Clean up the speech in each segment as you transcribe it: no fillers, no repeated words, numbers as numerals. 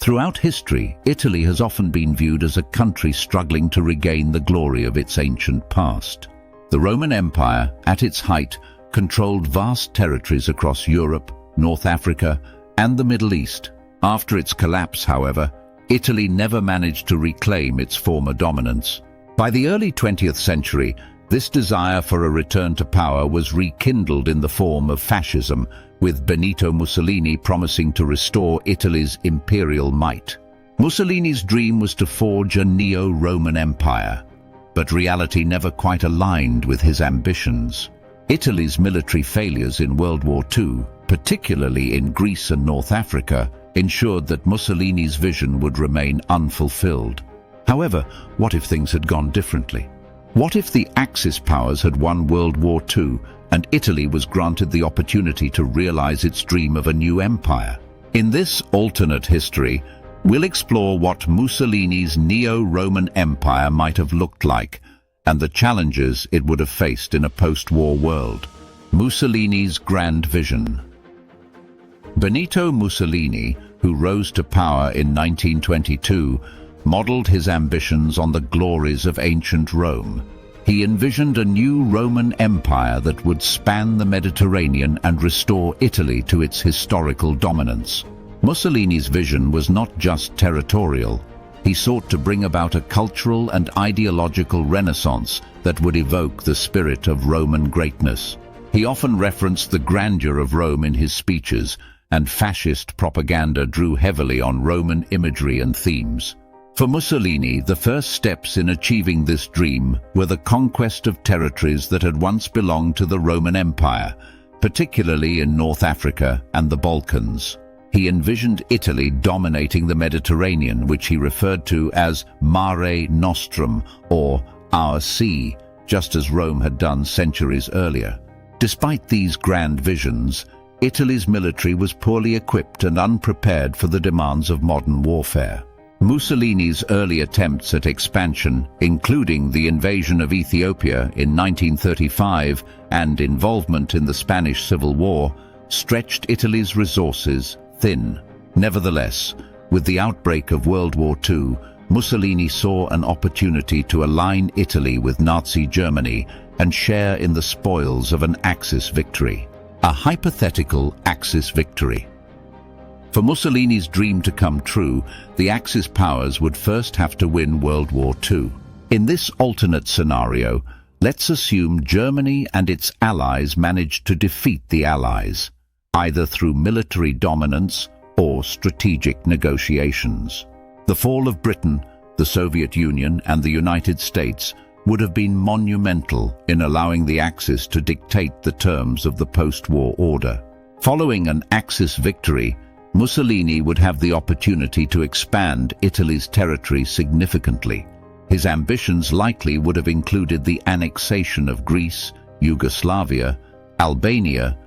Throughout history, Italy has often been viewed as a country struggling to regain the glory of its ancient past. The Roman Empire, at its height, controlled vast territories across Europe, North Africa, and the Middle East. After its collapse, however, Italy never managed to reclaim its former dominance. By the early 20th century, this desire for a return to power was rekindled in the form of fascism, with Benito Mussolini promising to restore Italy's imperial might. Mussolini's dream was to forge a neo-Roman empire, but reality never quite aligned with his ambitions. Italy's military failures in World War II, particularly in Greece and North Africa, ensured that Mussolini's vision would remain unfulfilled. However, what if things had gone differently? What if the Axis powers had won World War II and Italy was granted the opportunity to realize its dream of a new empire? In this alternate history, we'll explore what Mussolini's neo-Roman empire might have looked like and the challenges it would have faced in a post-war world. Mussolini's grand vision. Benito Mussolini, who rose to power in 1922, modeled his ambitions on the glories of ancient Rome. He envisioned a new Roman Empire that would span the Mediterranean and restore Italy to its historical dominance. Mussolini's vision was not just territorial. He sought to bring about a cultural and ideological renaissance that would evoke the spirit of Roman greatness. He often referenced the grandeur of Rome in his speeches, and fascist propaganda drew heavily on Roman imagery and themes. For Mussolini, the first steps in achieving this dream were the conquest of territories that had once belonged to the Roman Empire, particularly in North Africa and the Balkans. He envisioned Italy dominating the Mediterranean, which he referred to as Mare Nostrum, or Our Sea, just as Rome had done centuries earlier. Despite these grand visions, Italy's military was poorly equipped and unprepared for the demands of modern warfare. Mussolini's early attempts at expansion, including the invasion of Ethiopia in 1935 and involvement in the Spanish Civil War, stretched Italy's resources thin. Nevertheless, with the outbreak of World War II, Mussolini saw an opportunity to align Italy with Nazi Germany and share in the spoils of an Axis victory. A hypothetical Axis victory. For Mussolini's dream to come true, the Axis powers would first have to win World War II. In this alternate scenario, let's assume Germany and its allies managed to defeat the Allies, either through military dominance or strategic negotiations. The fall of Britain, the Soviet Union, and the United States would have been monumental in allowing the Axis to dictate the terms of the post-war order. Following an Axis victory, Mussolini would have the opportunity to expand Italy's territory significantly. His ambitions likely would have included the annexation of Greece, Yugoslavia, Albania,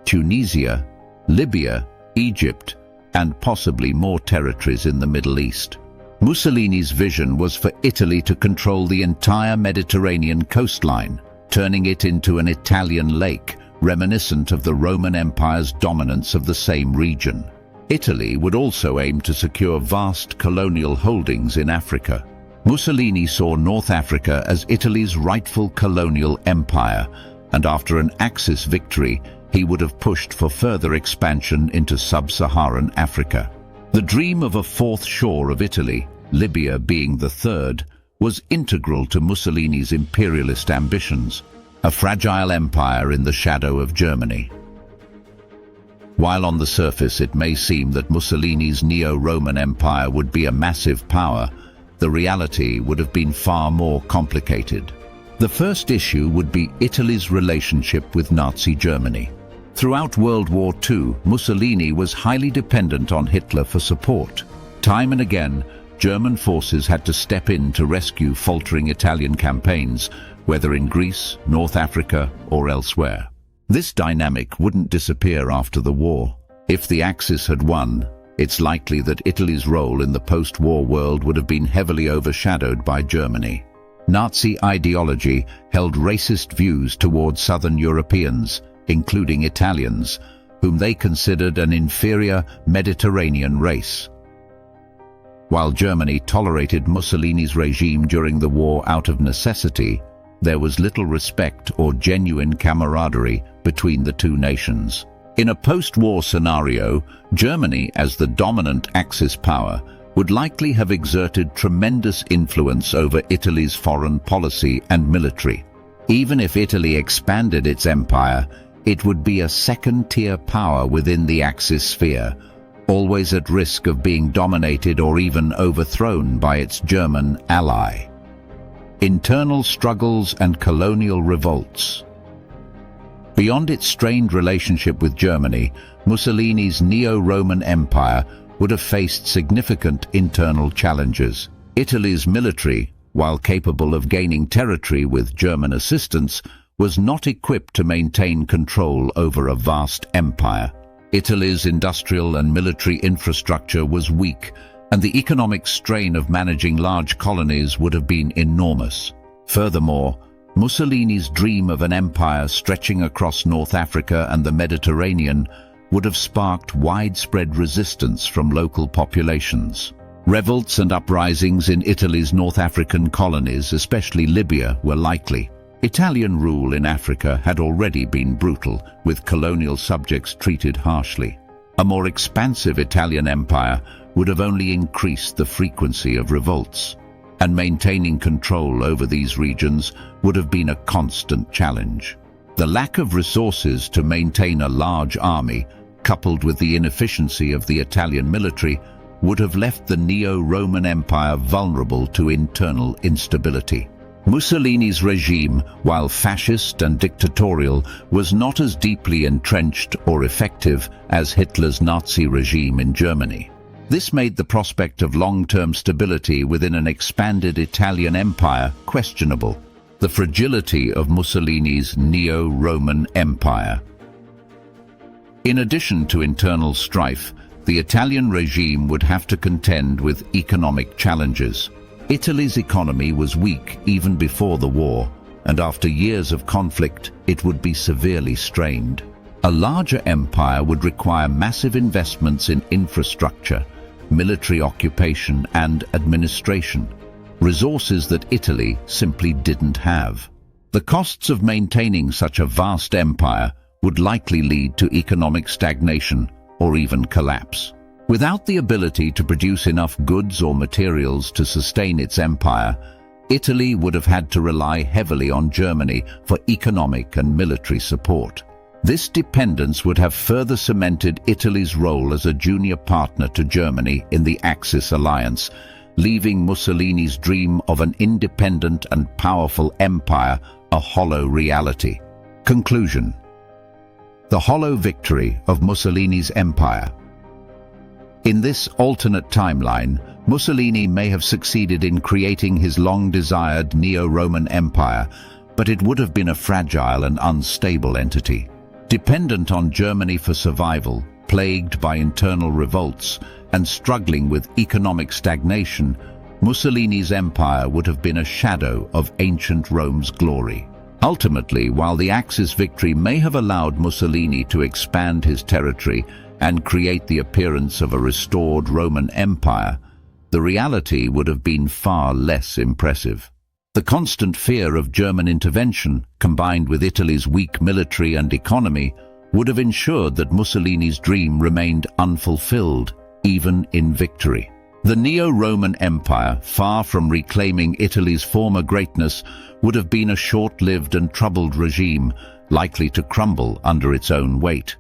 Tunisia, Libya, Egypt, and possibly more territories in the Middle East. Mussolini's vision was for Italy to control the entire Mediterranean coastline, turning it into an Italian lake, reminiscent of the Roman Empire's dominance of the same region. Italy would also aim to secure vast colonial holdings in Africa. Mussolini saw North Africa as Italy's rightful colonial empire, and after an Axis victory, he would have pushed for further expansion into sub-Saharan Africa. The dream of a fourth shore of Italy, Libya being the third, was integral to Mussolini's imperialist ambitions, a fragile empire in the shadow of Germany. While on the surface it may seem that Mussolini's neo-Roman empire would be a massive power, the reality would have been far more complicated. The first issue would be Italy's relationship with Nazi Germany. Throughout World War II, Mussolini was highly dependent on Hitler for support. Time and again, German forces had to step in to rescue faltering Italian campaigns, whether in Greece, North Africa, or elsewhere. This dynamic wouldn't disappear after the war. If the Axis had won, it's likely that Italy's role in the post-war world would have been heavily overshadowed by Germany. Nazi ideology held racist views towards Southern Europeans, including Italians, whom they considered an inferior Mediterranean race. While Germany tolerated Mussolini's regime during the war out of necessity, there was little respect or genuine camaraderie between the two nations. In a post-war scenario, Germany, as the dominant Axis power, would likely have exerted tremendous influence over Italy's foreign policy and military. Even if Italy expanded its empire, it would be a second-tier power within the Axis sphere, always at risk of being dominated or even overthrown by its German ally. Internal struggles and colonial revolts. Beyond its strained relationship with Germany, Mussolini's Neo-Roman Empire would have faced significant internal challenges. Italy's military, while capable of gaining territory with German assistance, was not equipped to maintain control over a vast empire. Italy's industrial and military infrastructure was weak, and the economic strain of managing large colonies would have been enormous. Furthermore, Mussolini's dream of an empire stretching across North Africa and the Mediterranean would have sparked widespread resistance from local populations. Revolts and uprisings in Italy's North African colonies, especially Libya, were likely. Italian rule in Africa had already been brutal, with colonial subjects treated harshly. A more expansive Italian empire would have only increased the frequency of revolts, and maintaining control over these regions would have been a constant challenge. The lack of resources to maintain a large army, coupled with the inefficiency of the Italian military, would have left the Neo-Roman Empire vulnerable to internal instability. Mussolini's regime, while fascist and dictatorial, was not as deeply entrenched or effective as Hitler's Nazi regime in Germany. This made the prospect of long-term stability within an expanded Italian empire questionable. The fragility of Mussolini's Neo-Roman Empire. In addition to internal strife, the Italian regime would have to contend with economic challenges. Italy's economy was weak even before the war, and after years of conflict, it would be severely strained. A larger empire would require massive investments in infrastructure, military occupation, and administration, resources that Italy simply didn't have. The costs of maintaining such a vast empire would likely lead to economic stagnation or even collapse. Without the ability to produce enough goods or materials to sustain its empire, Italy would have had to rely heavily on Germany for economic and military support. This dependence would have further cemented Italy's role as a junior partner to Germany in the Axis alliance, leaving Mussolini's dream of an independent and powerful empire a hollow reality. Conclusion. The hollow victory of Mussolini's empire. In this alternate timeline, Mussolini may have succeeded in creating his long-desired Neo-Roman Empire, but it would have been a fragile and unstable entity. Dependent on Germany for survival, plagued by internal revolts, and struggling with economic stagnation, Mussolini's empire would have been a shadow of ancient Rome's glory. Ultimately, while the Axis victory may have allowed Mussolini to expand his territory and create the appearance of a restored Roman Empire, the reality would have been far less impressive. The constant fear of German intervention, combined with Italy's weak military and economy, would have ensured that Mussolini's dream remained unfulfilled, even in victory. The Neo-Roman Empire, far from reclaiming Italy's former greatness, would have been a short-lived and troubled regime, likely to crumble under its own weight.